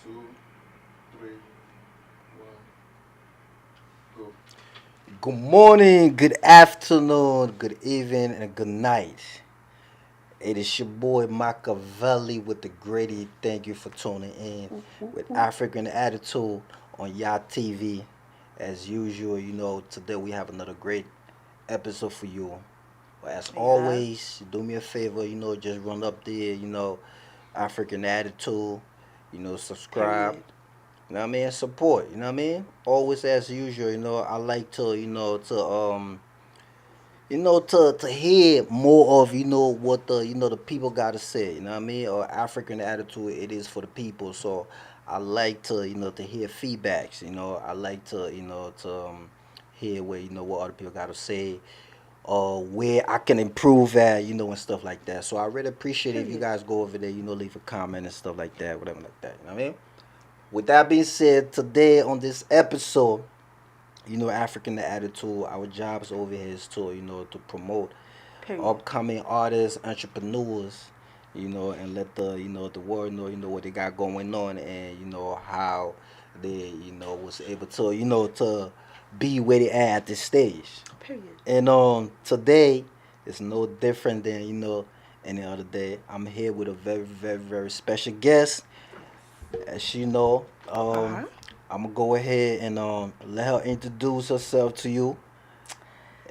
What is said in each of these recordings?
two, three, one, go. Good morning, good afternoon, good evening, and good night. It is your boy Machiavelli with the Grady. Thank you for tuning in with African Attitude on YADTV. As usual, today we have another great episode for you. But as Yeah. always, do me a favor, just run up there, African Attitude, subscribe. Period. You know what I mean? Support. You know what I mean? Always as usual. I like to to hear more of what the people gotta say. You know what I mean? Or African attitude. It is for the people. So I like to to hear feedbacks. I like to to hear where what other people gotta say. Or where I can improve at, and stuff like that. So I really appreciate it if you Period. guys go over there, leave a comment and stuff like that, whatever like that. You know what I mean? With that being said, today on this episode, African Attitude, our jobs over here is to, to promote Period. upcoming artists, entrepreneurs, and let the world know, what they got going on and, how they, was able to, to be where they at this stage. Period. And today is no different than, any other day. I'm here with a very, very, very special guest. As you know, Uh huh. I'm gonna go ahead and let her introduce herself to you,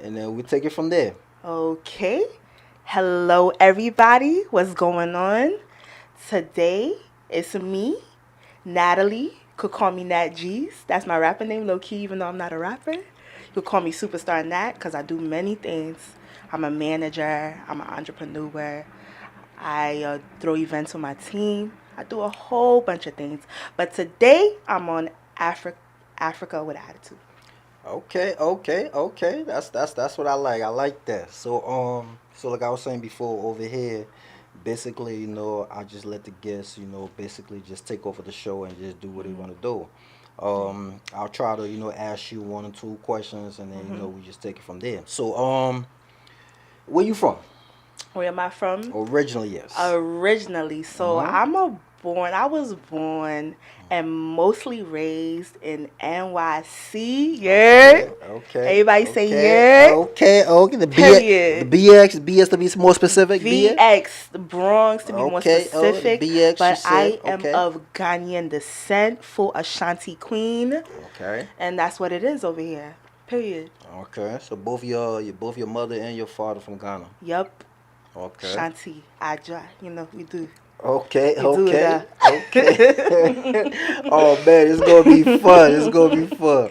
and then we take it from there. Okay. Hello, everybody. What's going on? Today it's me, Natalie. Could call me Nat G's. That's my rapper name, low key, even though I'm not a rapper. You could call me Superstar Nat because I do many things. I'm a manager. I'm an entrepreneur. I throw events with my team. I do a whole bunch of things. But today I'm on Africa with attitude. Okay, okay, okay. That's what I like. I like that. So like I was saying before, over here, basically, I just let the guests, basically just take over the show and just do what they Mm-hmm. want to do. Yeah. I'll try to, ask you one or two questions, and then Mm-hmm. we just take it from there. So where you from? Where am I from? Originally, yes. Originally, so Uh-huh. I was born and mostly raised in NYC. Yeah. Okay, okay, Everybody say okay, yeah. okay, okay. The Period. BX to be more specific, BX. VX, the Bronx to be more Okay, oh, the specific, BX, she but said, I am okay, of Ghanaian descent, full Ashanti queen, okay, and that's what it is over here. Period. okay. So both your mother and your father from Ghana. Yup. Okay, Shanti, Aja, we do. okay, We do it okay, okay. Oh man, it's gonna be fun. It's gonna be fun.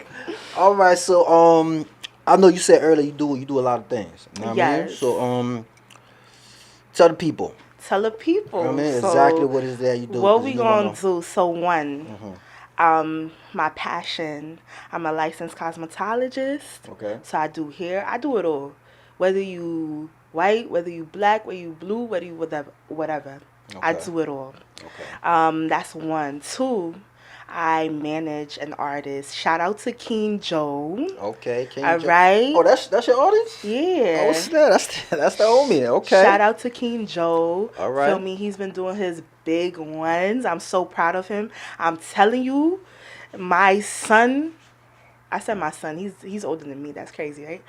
All right, so I know you said earlier you do a lot of things. You know what I mean? So Yes. tell the people. Tell the You know what I people. mean? Exactly So what is that you do, what because we you don't gonna know. do? So one, Hmm. my passion. I'm a licensed cosmetologist. Okay. So I do hair. I do it all. Whether you white, whether you black, whether you blue, whether you whatever. I Okay. do it all. Okay. That's one. Two, I manage an artist. Shout out to King Joe. Okay. King All Joe. Oh, right. that's your audience. Oh Yeah. snap! That's the homie. Okay. Shout out to King Joe. All Feel right. me? He's been doing his big ones. I'm so proud of him. I'm telling you, my son. I said my son. He's older than me. That's crazy, right?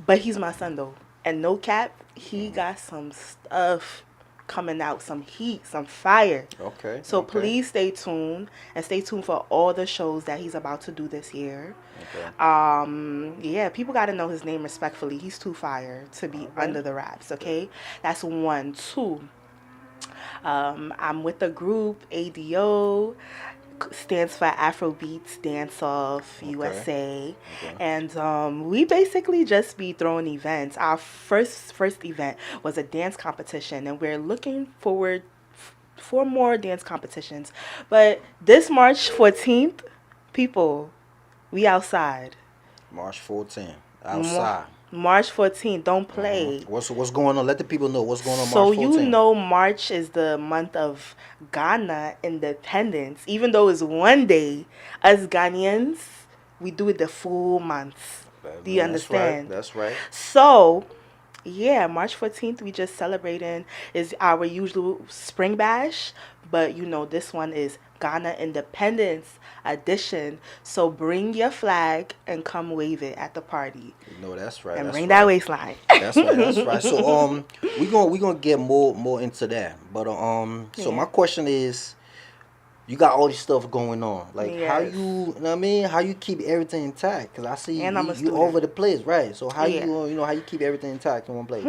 But he's my son though. And no cap, he got some stuff coming out, some heat, some fire. Okay. So Okay. please stay tuned and stay tuned for all the shows that he's about to do this year. Okay. Yeah, people got to know his name respectfully. He's too fire to be All right. under the wraps, okay? That's one. Two, I'm with the group ADO, stands for Afrobeats Dance Off Okay. USA, Okay. and we basically just be throwing events. Our first event was a dance competition, and we're looking forward for more dance competitions. But this March 14th, people, we outside. March 14th. Mar- Outside. March 14th, don't play. What's going on? Let the people know what's going on March So you 14th. know March is the month of Ghana independence. Even though it's one day, us Ghanaians, we do it the full month. Do you That's right. understand? That's right. So Yeah, March 14th, we just celebrating is our usual spring bash, but this one is Ghana Independence Edition. So bring your flag and come wave it at the party That's right. and That's bring that right. waistline. That's right. That's right. So we gonna get more into that. But so my Yeah. question is, you got all this stuff going on. Like, how Yes. you know what I mean? How you keep everything intact? Cause I see And I'm a you over student. the place, right? So how Yeah. you how you keep everything intact in one place?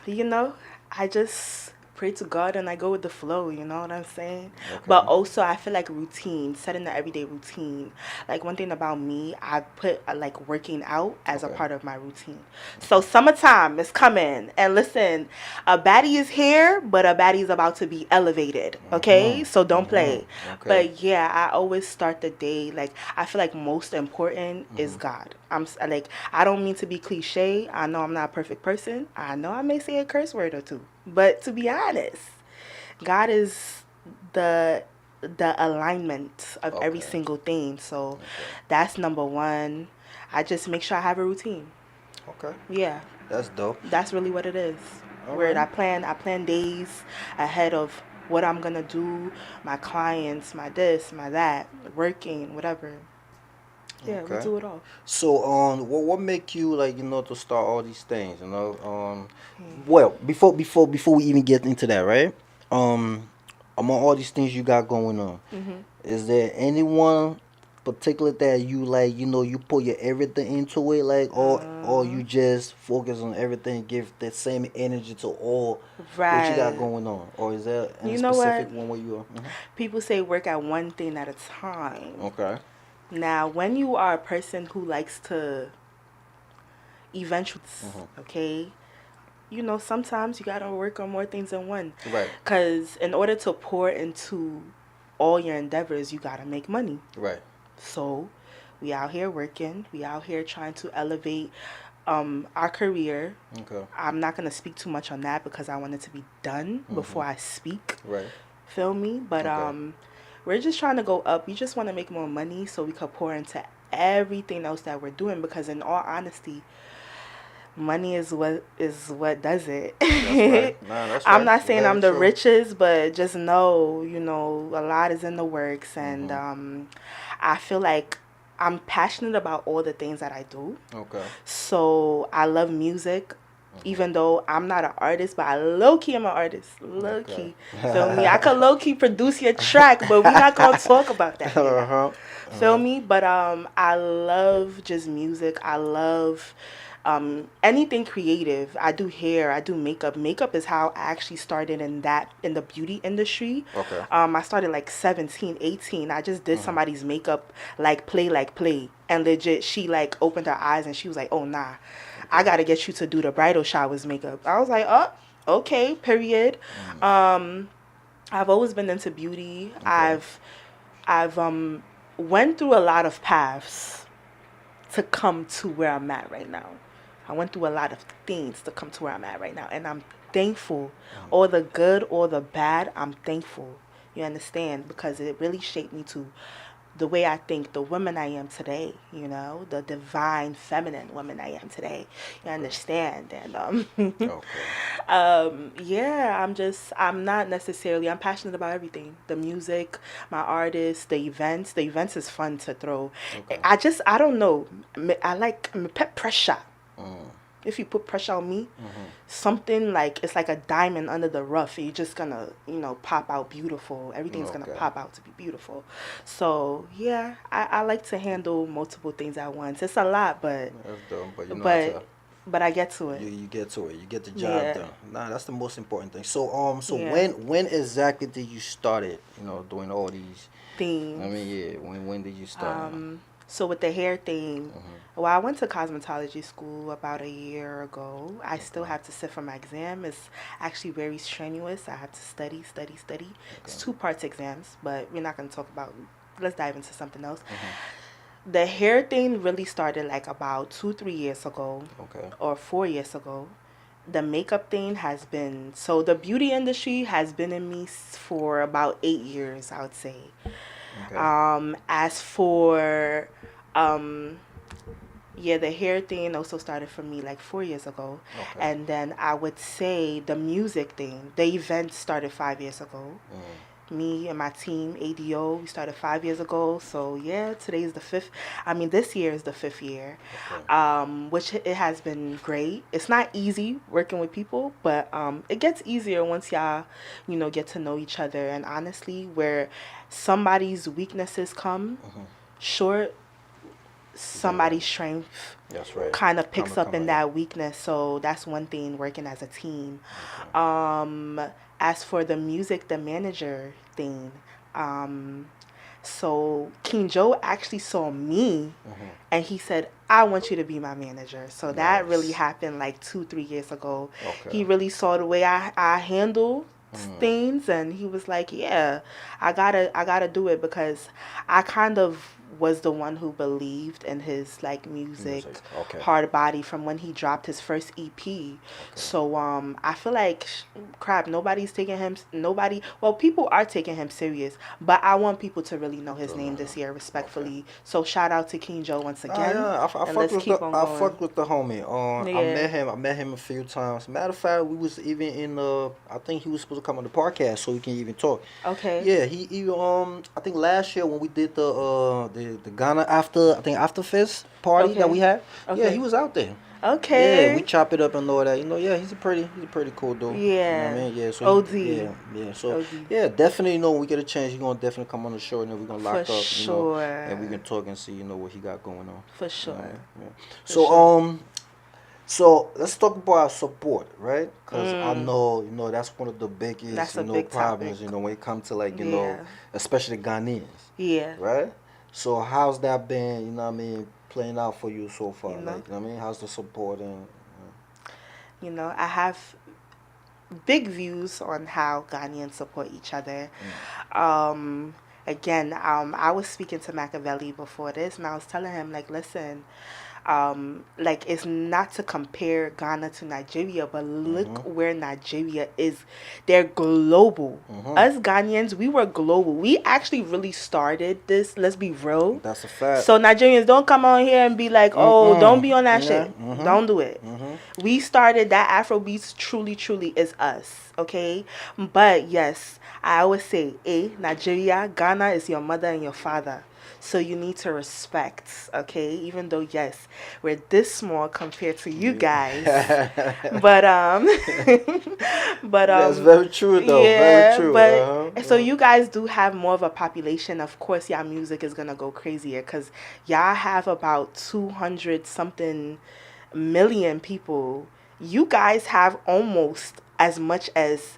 You know, I just pray to God and I go with the flow, you know what I'm saying? But Okay. also, I feel like routine, setting the everyday routine. Like, one thing about me, I put like working out as a Okay. part of my routine. So, summertime is coming. And listen, a baddie is here, but a baddie is about to be elevated, okay? So, don't play. Okay. But yeah, I always start the day like I feel like most important is God. Like I don't mean to be cliche. I know I'm not a perfect person. I know I may say a curse word or two, but to be honest, God is the the alignment of every Okay. single thing. So Okay. that's number one. I just make sure I have a routine. Okay. Yeah, That's dope. that's really what it is. All Where right. I plan days ahead of what I'm gonna do, my clients, my this, my that, working, whatever. Yeah, we Okay. do it all. So what make you like to start all these things? Hmm. Well, before we even get into that, right? Um, among all these things you got going on, Hmm. is there anyone particular that you like? You put your everything into it, like, or you just focus on everything, give that same energy to all what you got Right. going on, or is there any You know what? specific one where you are? People say work at one thing at a time. Okay. Now, when you are a person who likes to eventually, Hmm. okay, sometimes you gotta work on more things than one. Right. Because in order to pour into all your endeavors, you gotta make money. Right. So we out here working. We out here trying to elevate our career. Okay. I'm not gonna speak too much on that because I want it to be done Hmm. before I speak. Right. Feel me? But Okay. we're just trying to go up. We just want to make more money so we could pour into everything else that we're doing because in all honesty, money is what does That's right. it. Nah, that's I'm right. not saying Very I'm the true. richest, but just know, a lot is in the works and Hmm. I feel like I'm passionate about all the things that I do. Okay. So I love music, Hmm. even though I'm not an artist, but I low key am an artist. Low Okay. key. Feel me? I could low key produce your track, but we're not gonna talk about that here now. Uh-huh. Feel Uh-huh. me? But I love just music. I love anything creative. I do hair, I do makeup. Makeup is how I actually started in the beauty industry. Okay. I started like 17, 18. I just did Hmm. somebody's makeup like play. And legit she like opened her eyes and she was like, "Oh nah. I Okay. gotta get you to do the bridal showers makeup." I was like, "Oh, okay, period." Mm. Um I've always been into beauty. Okay. I've went through a lot of paths to come to where I'm at right now. I went through a lot of things to come to where I'm at right now, and I'm thankful. All the good, all the bad, I'm thankful. You understand? Because it really shaped me to the way I think, the woman I am today, the divine feminine woman I am today. You Okay. understand? And Okay. yeah, I'm not necessarily, I'm passionate about everything. The music, my artists, the events. The events is fun to throw. Okay. I don't know. I like put pressure. Mm. If you put pressure on me, Mm-hmm. something like it's like a diamond under the rough. You're just gonna, pop out beautiful. Everything's gonna Okay. pop out to be beautiful. So yeah, I like to handle multiple things at once. It's a lot, That's dope, but you know how but to but I get to it. you get to it. You get the job Yeah, done. Nah, that's the most important thing. So so yeah. when exactly did you started, doing all these I Themes. mean, yeah, when did you start? So with the hair thing, Mm-hmm. well, I went to cosmetology school about a year ago. I still Okay. have to sit for my exam. It's actually very strenuous. I have to study, study, study. Okay. It's two parts exams, but we're not going to talk about. Let's dive into something else. Mm-hmm. The hair thing really started like about 2, 3 years ago, Okay. or 4 years ago. The makeup thing has been so the beauty industry has been in me for about 8 years, I would say. Okay. As for um Yeah, the hair thing also started for me like 4 years ago. Okay. And then I would say the music thing, the event started 5 years ago. Me and my team, ADO, we started 5 years ago. So yeah, today is the fifth. I mean, this year is the 5th year, which it has been great. It's not easy working with people, but it gets easier once y'all, get to know each other. And honestly, where somebody's weaknesses come short, somebody's strength That's right. kind of picks Come up in on. that weakness. So that's one thing working as a team. Okay. As for the music, the manager thing, so King Joe actually saw me and he said, I want you to be my manager. So that really Nice. happened like 2, 3 years ago. Okay. He really saw the way I handle things and he was like, yeah, I gotta do it because I kind of was the one who believed in his like music Okay. hard body from when he dropped his first EP. So I feel like crap, nobody's taking him, well, people are taking him serious, but I want people to really know his name this year respectfully. So shout out to King Joe once again. Yeah, I and fuck let's with keep the on I going. fuck with the homie. Yeah. I met him a few times. Matter of fact, we was even in I think he was supposed to come on the podcast so we can even talk. Okay. Yeah, he I think last year when we did the Ghana after fest party that Okay. we had. Okay. Yeah, he was out there. Okay. Yeah, we chop it up and all that. Yeah, he's a pretty cool dude. You know what I Yeah. mean? Yeah, so OD. yeah. So OD. yeah, definitely. When we get a chance, he's gonna definitely come on the show, and then we're gonna lock For up. sure. And we can talk and see what he got going on. For sure. Yeah. For So sure. so let's talk about support, right? Because I know that's one of the biggest That's a big problems. topic. When it comes to Yeah. especially Ghanaians, Yeah. right? So how's that been? Playing out for you so far? You know? How's the support and I have big views on how Ghanaians support each other. Again, I was speaking to Machiavelli before this, and I was telling him, like, listen, like, it's not to compare Ghana to Nigeria, but look where Nigeria is. They're global. Us Ghanaians, we were global. We actually really started this. Let's be real. That's a fact. So Nigerians, don't come on here and be like, oh, don't be on that shit. Don't do it. We started that. Afrobeats truly, truly is us. Okay? But yes, I always say, Nigeria, Ghana is your mother and your father. So you need to respect, okay? Even though, yes, we're this small compared to you guys. But that's very true though. yeah, Very true. but so you guys do have more of a population. Of course, y'all music is gonna go crazier because y'all have about 200 something million people. You guys have almost as much as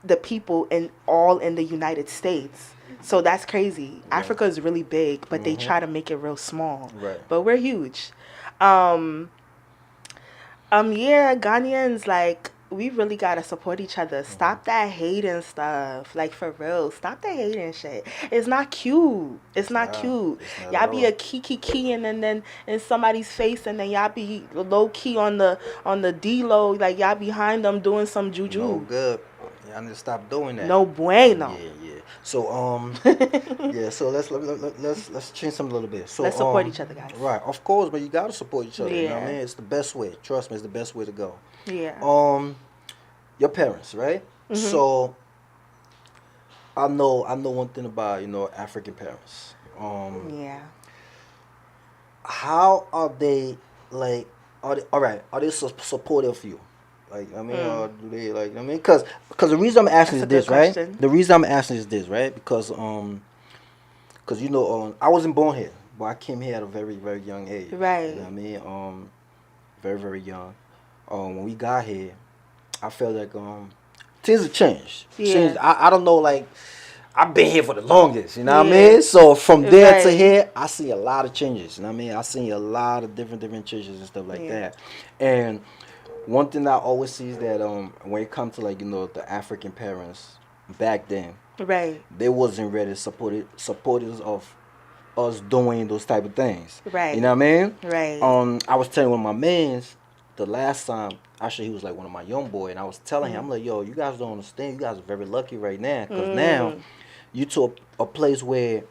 the people in the United States. So that's crazy. Yeah. Africa is really big, but they try to make it real small. Right. But we're huge. Yeah, Ghanaians, like, we really gotta support each other. Stop that hating stuff. Like, for real. Stop the hating shit. It's not cute. It's not cute. It's not Y'all at be all. a key and then in somebody's face and then y'all be low key on the D low, like y'all behind them doing some juju. No good. Y'all need to stop doing that. No bueno. Yeah. So yeah. So let's change something a little bit. So Let's support each other, guys. Right, of course, but you gotta support each other. You know what I Yeah. mean? It's the best way. Trust me, it's the best way to go. Yeah. Your parents, right? So I know one thing about African parents. Yeah. How are they like? Are they all right? Are they supportive of you? Like, or do they like? Because the reason I'm asking That's is a good this, right? question. The reason I'm asking is this, right? Because I wasn't born here, but I came here at a very very young age. Right. You know what I mean? Very very young. When we got here, I felt like things have changed. Yeah. I don't know, like, I've been here for the longest, you know what I mean? So from there to Right. here, I see a lot of changes, you know what I mean? I see a lot of different changes and stuff like that. And one thing I always see is that when it comes to, like, the African parents back then, Right. they wasn't really supporters of us doing those type of things. Right. You know what I mean? Right. I was telling one of my mans the last time, actually he was like one of my young boy, and I was telling him, I'm like, yo, you guys don't understand. You guys are very lucky right now, because now you to a place where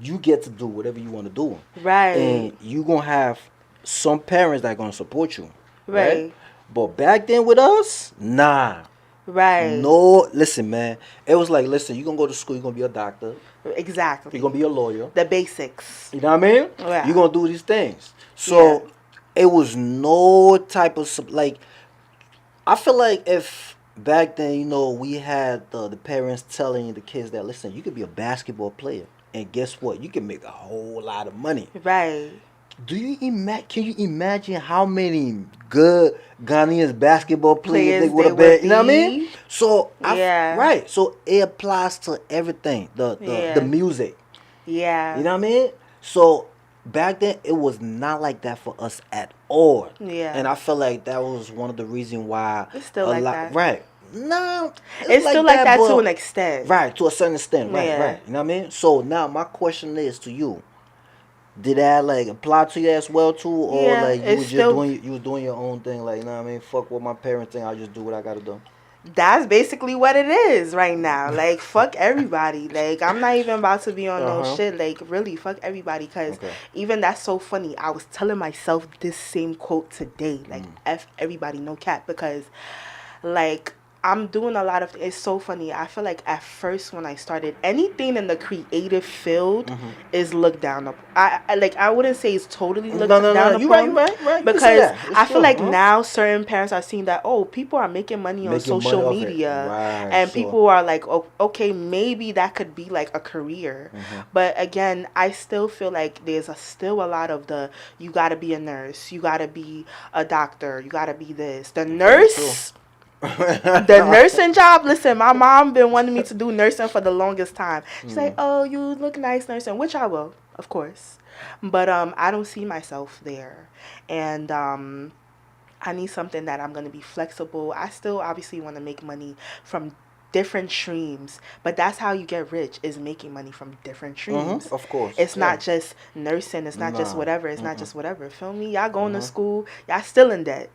you get to do whatever you want to do. Right. And you gonna have some parents that gonna support you, right? Right. But back then with us, nah. Right. No, listen, man. It was like, listen, you're gonna go to school, you're gonna be a doctor, Exactly. you're gonna be a lawyer. The basics. You know what I mean? Yeah. You're gonna do these things. So Yeah. it was no type of like. I feel like if back then, we had the parents telling the kids that, listen, you could be a basketball player, and guess what? You can make a whole lot of money. Right. Can you imagine how many good Ghanaian basketball players they Players would they have been? would You know what I mean? be. So Yeah. right. So it applies to everything. The Yeah. music. Yeah. You know what I mean? So back then it was not like that for us at all. Yeah. And I feel like that was one of the reasons why It's still like that. Right. No, It's still like that to but- an extent. Right, to a certain extent. Right, Yeah. right. You know what I mean? So now my question is to you. Did that like apply to you as well too, or Yeah, like you it's was just still- doing your own thing, like, you know what I mean? Fuck what my parents think, I just do what I gotta do. That's basically what it is right now. Like, fuck everybody. Like, I'm not even about to be on no Uh-huh. shit. Like, really, fuck everybody. Because Okay. even that's so funny. I was telling myself this same quote today. Like, F everybody, no cap. Because, like, I'm doing a lot of... It's so funny. I feel like at first when I started, anything in the creative field is looked down upon. I wouldn't say it's totally looked down upon. You right. You can say Because that. It's I feel true. like Uh-huh. now certain parents are seeing that, oh, people are making money on Making money social off it. media. Right, And sure. people are like, oh, okay, maybe that could be like a career. But again, I still feel like there's still a lot of you got to be a nurse. You got to be a doctor. You got to be this. The nurse... the nursing job, listen, my mom been wanting me to do nursing for the longest time. She's like, oh, you look nice nursing, which I will, of course. But I don't see myself there. And I need something that I'm going to be flexible. I still obviously want to make money from different streams, but that's how you get rich, is making money from different streams. Of course. It's Yeah. not just nursing, it's not just Nah. whatever, it's not just whatever. Feel me? Y'all going to school, y'all still in debt.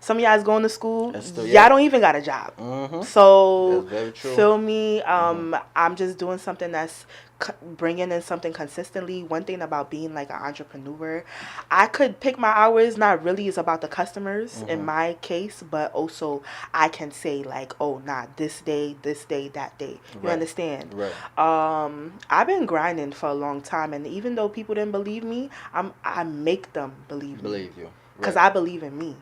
Some of y'all's going to school, That's still- y'all yeah. don't even got a job. Mhm. So, That's very true. feel me? I'm just doing something that's bringing in something consistently. One thing about being like an entrepreneur, I could pick my hours. Not really is about the customers in my case, but also I can say like, oh, nah, this day, that day. You Right. understand? Right. I've been grinding for a long time, and even though people didn't believe me, I make them believe me. Believe you. Because Right. I believe in me.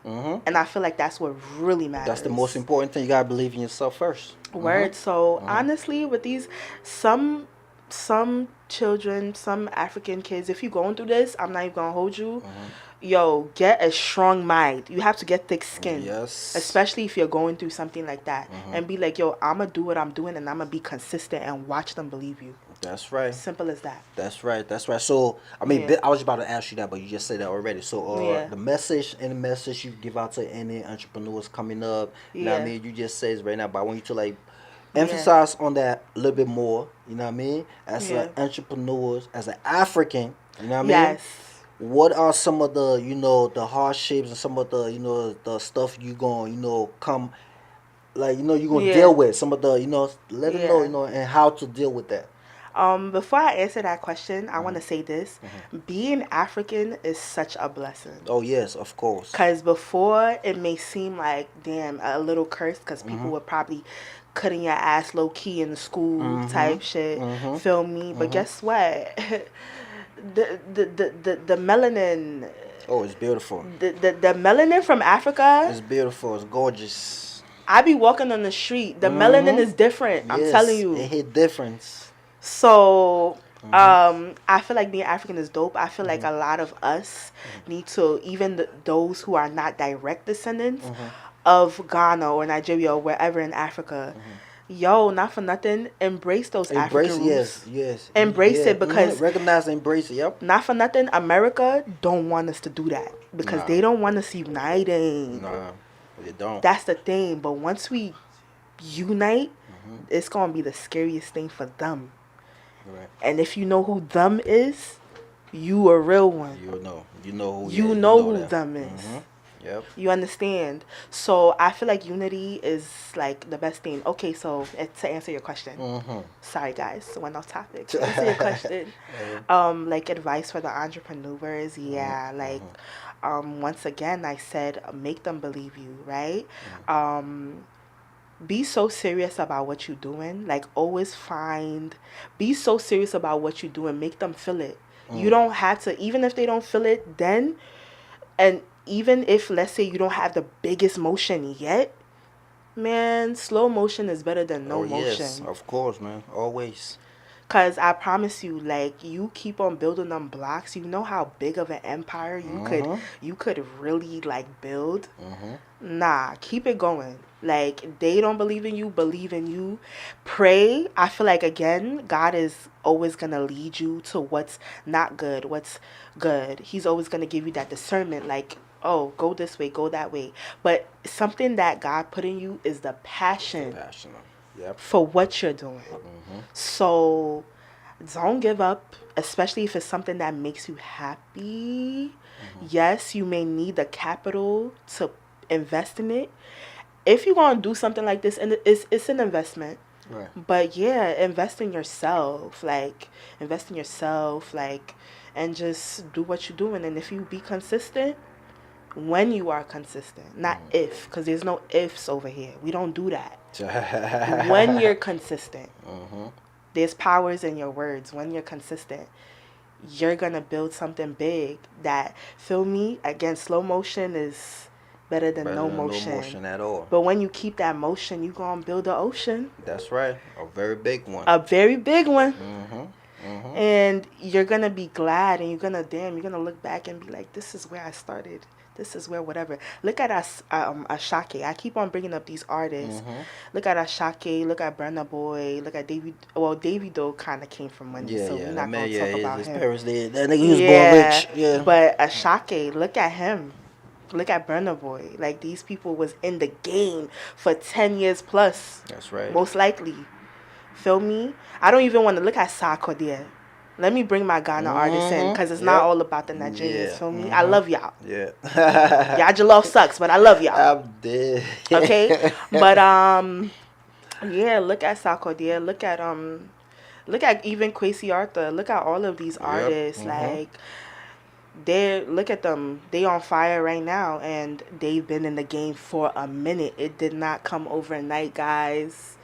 And I feel like that's what really matters. That's the most important thing. You gotta believe in yourself first. Word. So honestly, with these some children, some African kids, if you're going through this, I'm not even gonna hold you. Yo, get a strong mind. You have to get thick skin. Yes. Especially if you're going through something like that. And be like, yo, I'ma do what I'm doing, and I'ma be consistent and watch them believe you. That's right. Simple as that. That's right. That's right. So, I mean, Yeah. I was about to ask you that, but you just said that already. So, Yeah. the message you give out to any entrepreneurs coming up, you know what I Yeah. mean? You just said it right now, but I want you to like emphasize on that a little bit more. You know what I mean? As Yeah. an entrepreneur, as an African, you know what I mean? Yes. What are some of the, the hardships and some of the, the stuff you going, come, like, you're going to Yeah. deal with? Some of the, let them Yeah. know, and how to deal with that. Before I answer that question, I want to say this. Being African is such a blessing. Oh, yes, of course. Because before, it may seem like, damn, a little cursed, because people were probably cutting your ass low-key in the school type shit. Feel me? But guess what? the melanin... Oh, it's beautiful. The melanin from Africa, It's beautiful. It's gorgeous. I be walking on the street. The melanin is different. I'm Yes, telling you. it hit difference. So, I feel like being African is dope. I feel like a lot of us need to, even those who are not direct descendants of Ghana or Nigeria or wherever in Africa, yo, not for nothing, embrace those Embrace African it, roots. yes. Embrace it, because recognize and embrace it, yep. not for nothing, America don't want us to do that, because Nah. they don't want us uniting. Nah, you don't. That's the thing. But once we unite, it's gonna be the scariest thing for them. Right. And if you know who them is, you a real one. You know who You know who that. them is. Yep. You understand? So I feel like unity is like the best thing. Okay, so to answer your question, Mm-hmm. sorry guys, went off topic. To answer your question, like advice for the entrepreneurs, yeah, like once again I said make them believe you, right? Um, be so serious about what you're doing. Like always be so serious about what you're doing. Make them feel it. You don't have to, even if they don't feel it, then and even if let's say you don't have the biggest motion yet, man, slow motion is better than Oh no yes, motion. of course, man. Always. Cause I promise you, like you keep on building them blocks, you know how big of an empire Mm-hmm. you could really like build. Mm-hmm. Nah, keep it going. Like they don't believe in you, believe in you. Pray. I feel like again, God is always gonna lead you to what's not good, what's good. He's always gonna give you that discernment, like, oh, go this way, go that way. But something that God put in you is the passion Passionate. Yep. for what you're doing. Mm-hmm. So don't give up, especially if it's something that makes you happy. Yes, you may need the capital to invest in it. If you're going to do something like this, and it's an investment. Right. But yeah, invest in yourself, like, and just do what you're doing. And if you be consistent, when you are consistent, not if, because there's no ifs over here. We don't do that. When you're consistent, Mm-hmm. there's powers in your words. When you're consistent, you're gonna build something big that, feel me, again, slow motion is better than Better no than no motion. motion at all. But when you keep that motion, you gonna build an ocean. That's right. A very big one. A very big one. Mm-hmm. Mm-hmm. And you're gonna be glad, and you're gonna look back and be like, this is where I started. This is where whatever. Look at us, Ashake. I keep on bringing up these artists. Mm-hmm. Look at Ashake. Look at Burna Boy. Look at David. Well, Davido kind of came from money, Yeah, so yeah. we're That not man, gonna yeah, talk about his him. parents did. That nigga, he was born rich. Yeah. But Ashake, look at him. Look at Burna Boy. Like these people was in the game for 10 years plus. That's right. Most likely. Feel me? I don't even want to look at Sarkodie. Let me bring my Ghana artists in, because it's not all about the Nigerians. Yeah. Feel me? I love y'all. Yeah. Y'all jollof sucks, but I love y'all. I'm dead. Okay? But yeah, look at Sarkodie. Look at even Kwesi Arthur. Look at all of these artists. Like look at them. They on fire right now, and they've been in the game for a minute. It did not come overnight, guys.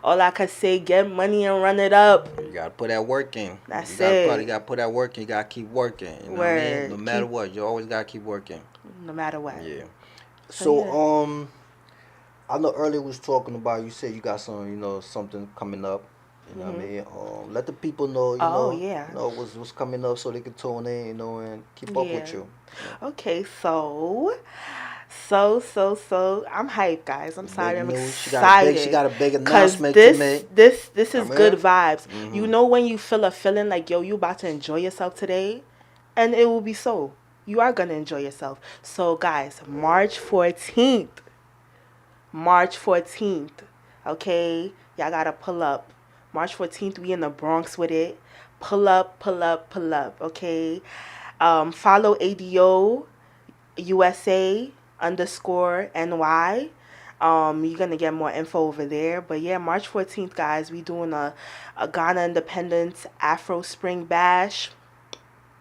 All I could say, get money and run it up. You gotta put that work in. That's You gotta put that work in. You gotta keep working. You know what I mean? Word. No matter what, you always gotta keep working. No matter what. Yeah. So, So I know earlier we was talking about, you said you got some, something coming up. You know what I mean? Let the people know, what's coming up so they can tune in, and keep up with you. Okay, so I'm hyped, guys. I'm sorry, I'm excited. She got a big announcement this, to make. This is good vibes. Mm-hmm. You know when you feel a feeling like, yo, you about to enjoy yourself today, and it will be so. You are gonna enjoy yourself. So, guys, March 14th. Okay, y'all gotta pull up. March 14th, we in the Bronx with it. Pull up. Okay. Follow ADO USA _NY. You're gonna get more info over there. But yeah, March 14th, guys, we doing a Ghana Independence Afro Spring Bash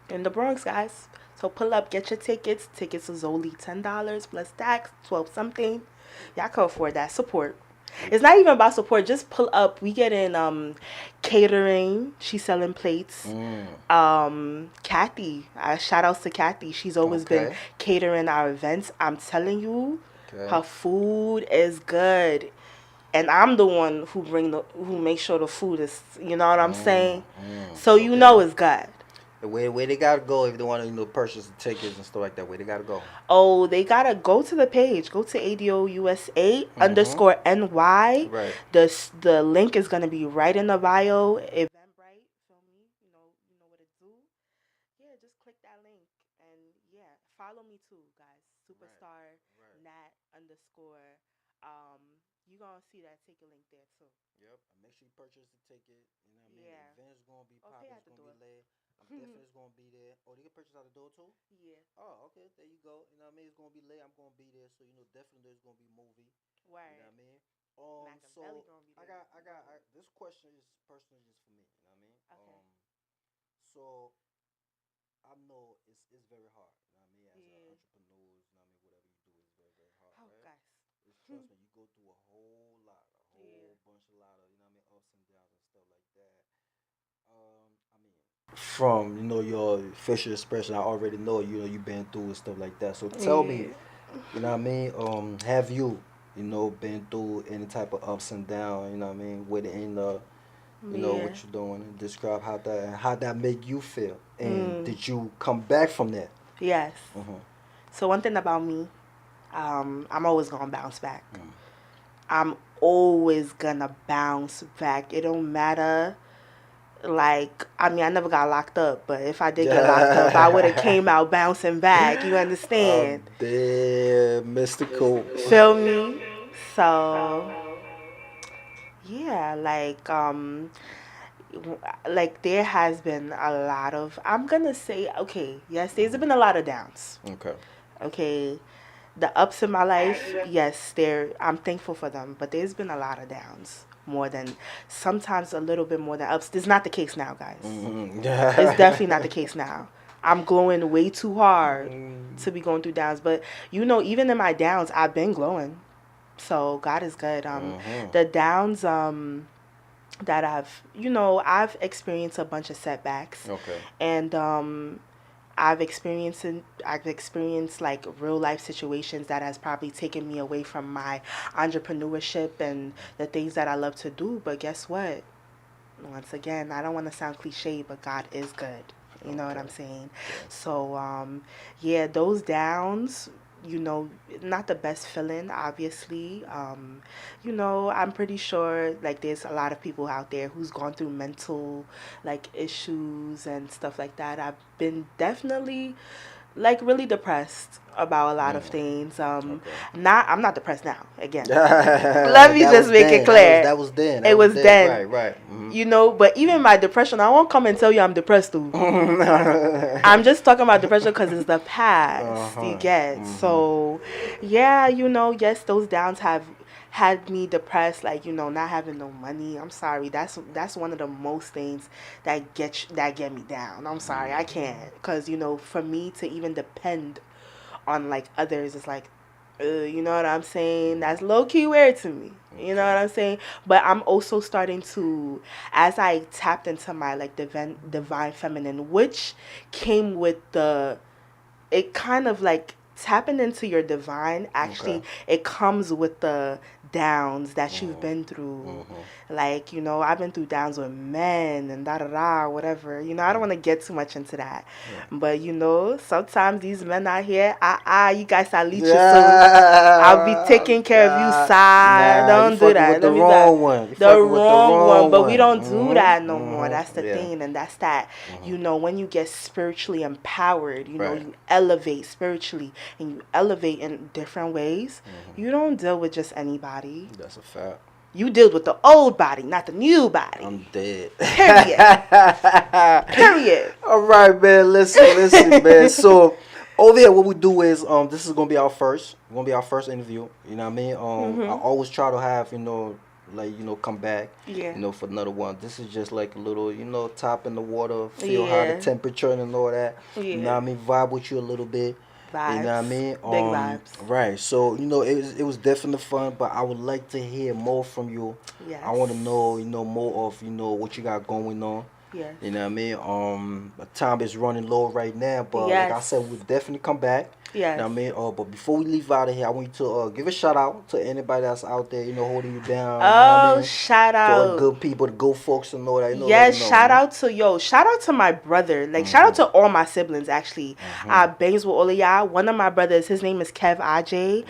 in the Bronx, guys. So pull up, get your tickets. Tickets is only $10 plus tax, 12 something. Y'all can afford that. Support. It's not even about support. Just pull up. We get in catering. She's selling plates. Kathy. Shout outs to Kathy. She's always been catering our events. I'm telling you, her food is good. And I'm the one who makes sure the food is, you know what I'm saying? So you know it's good. Where they gotta go if they want to purchase the tickets and stuff like that? Where they gotta go? Oh, they gotta go to the page. Go to ADO USA _NY. Right. The link is gonna be right in the bio. Eventbrite, feel me? You know what to do. Yeah, just click that link and yeah, follow me too, guys. Superstar Nat _ you gonna see that ticket link there too. Yep. Make sure you purchase the ticket. You know what I mean? The event's gonna be popping. It's gonna be late. I'm definitely gonna be there. Oh, they can purchase out the door too. Yeah. Oh, okay, there you go. You know what I mean? It's gonna be late. I'm gonna be there, so definitely there's gonna be movie. You know Word. what I mean? Machiavelli So gonna be I there. got, I got. This question is personally just for me. You know what I mean? Okay. So I know it's very hard. You know what I mean? As an Yeah. entrepreneur, you know what I mean? Whatever you do is very very hard, Oh, right? guys. It's trust me, you go through a Yeah. whole bunch, a lot of you know what I mean, ups and downs and stuff like that. I mean, from your facial expression, I already know you've been through and stuff like that. So tell me, Yeah. you know what I mean? Have you been through any type of ups and downs? You know what I mean? Within Yeah. what you're doing, and describe how that make you feel, and Mm. did you come back from that? Yes. Mm-hmm. So one thing about me, I'm always gonna bounce back. I'm always gonna bounce back. It don't matter. Like, I mean, I never got locked up, but if I did get locked up, I would have came out bouncing back. You I'm understand? dead, mystical. Feel me? So yeah, like there has been a lot of. I'm gonna say, okay, yes, there's been a lot of downs. Okay. Okay, the ups in my life, yes, I'm thankful for them, but there's been a lot of downs, more than, sometimes a little bit more than ups. This is not the case now, guys. Mm-hmm. It's definitely not the case now. I'm glowing way too hard to be going through downs, but even in my downs, I've been glowing. So God is good. Mm-hmm. The downs, that I've experienced a bunch of setbacks, Okay. and I've experienced like real life situations that has probably taken me away from my entrepreneurship and the things that I love to do. But guess what? Once again, I don't want to sound cliche, but God is good. You know what Okay. I'm saying? Okay. So, yeah, those downs, not the best feeling, obviously. I'm pretty sure like there's a lot of people out there who's gone through mental like issues and stuff like that. I've been definitely like really depressed about a lot of things. Okay. I'm not depressed now. Again, let me That just was make it then. clear. That was then. It That was was then. then. Right. Right. Mm-hmm. But even my depression, I won't come and tell you I'm depressed too. I'm just talking about depression because it's the past you Uh-huh. get. Mm-hmm. So, yeah, yes, those downs have had me depressed. Like, not having no money. I'm sorry. That's one of the most things that get me down. I'm sorry, I can't, because for me to even depend on like others, it's like, you know what I'm saying? That's low key weird to me. You know what I'm saying? But I'm also starting to, as I tapped into my like divine feminine, which came with it kind of like tapping into your divine. Actually, Okay. it comes with the downs that you've Mm-hmm. been through. Mm-hmm. Like, I've been through downs with men and da da da, whatever. I don't want to get too much into that. Yeah. But, sometimes these men out here, you guys are leeches, so I'll be Yeah. taking care of you, God. side. Nah, you Don't do fucking that. with the Let me back. wrong one. You The fucking with the wrong one, wrong but we one. don't do that Mm-hmm. no more. That's the Mm-hmm. Yeah. thing, and that's that. Mm-hmm. When you get spiritually empowered, Right. you elevate spiritually and you elevate in different ways. Mm-hmm. You don't deal with just anybody. That's a fact. You deal with the old body, not the new body. I'm dead. Period. Period. All right, man. Listen, man. So over here, what we do is this is gonna be our first interview. You know what I mean? I always try to have like come back. Yeah. For another one. This is just like a little top in the water, feel how the Yeah. temperature and all that. You know Yeah. what I mean? Vibe with you a little bit. You know what I Vibes. mean? Big vibes. Right. So it was definitely fun, but I would like to hear more from you. Yes. I want to know more of what you got going on. Yes. You know what I mean? My time is running low right now, but like I Yes. said, we'll definitely come back. Yes. You know what I mean? But before we leave out of here, I want you to give a shout out to anybody that's out there, holding you down. You know what I Oh, mean? shout To all the out. good people, the good folks and all that. Yes, let them know, shout man. out to my brother. Like, shout out to all my siblings, actually. Bangs with all of y'all. One of my brothers, his name is Kev Aj. Okay.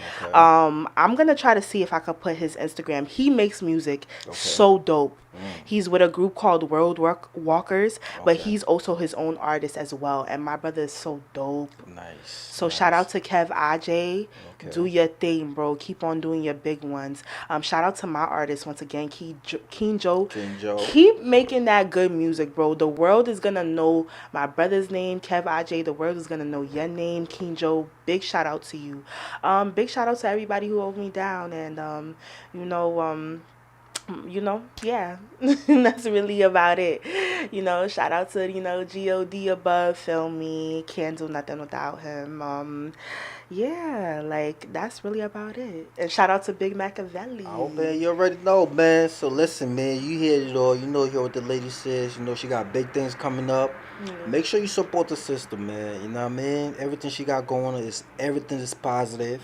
I'm gonna try to see if I could put his Instagram. He makes music so dope. He's with a group called Walkers, but Okay. he's also his own artist as well. And my brother is so dope. Nice. So shout out to Kev Aj. Okay. Do your thing, bro. Keep on doing your big ones. Shout out to my artist once again, King Joe. King Joe. Keep making that good music, bro. The world is gonna know my brother's name, Kev Aj. The world is gonna know your name, King Joe. Big shout out to you. Big shout out to everybody who hold me down, and yeah, that's really about it. Shout out to, God above, feel me, can't do nothing without him. Yeah, like, that's really about it. And shout out to Big Machiavelli. Oh man, you already know, man. So listen, man, you hear it all. You hear what the lady says. She got big things coming up. Make sure you support the sister, man. You know what I mean? Everything she got going on everything is positive.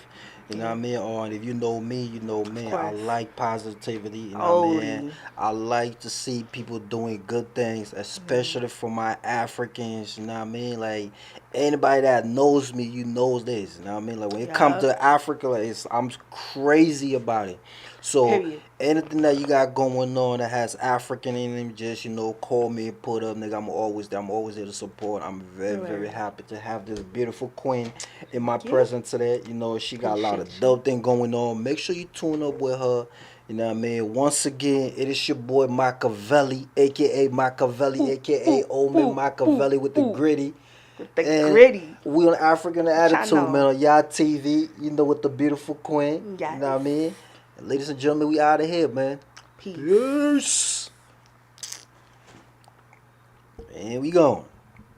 You know what I mean? And if you know me, you know me. I like positivity. You know what I mean? I like to see people doing good things, especially for my Africans. You know what I mean? Like, anybody that knows me, you knows this. You know what I mean? Like, when it comes to Africa, I'm crazy about it. So anything that you got going on that has African in them, just call me and put up, nigga. I'm always there to support. I'm very, very happy to have this beautiful queen in my presence today. She got a lot of dope thing going on. Make sure you tune up with her. You know what I mean? Once again, it is your boy Machiavelli, aka Machiavelli, aka Old Man Machiavelli with the gritty. Gritty. We on African Attitude, man, on YADTV, with the beautiful queen. Yes. You know what I mean? And ladies and gentlemen, we out of here, man. Peace. Peace. And we gone.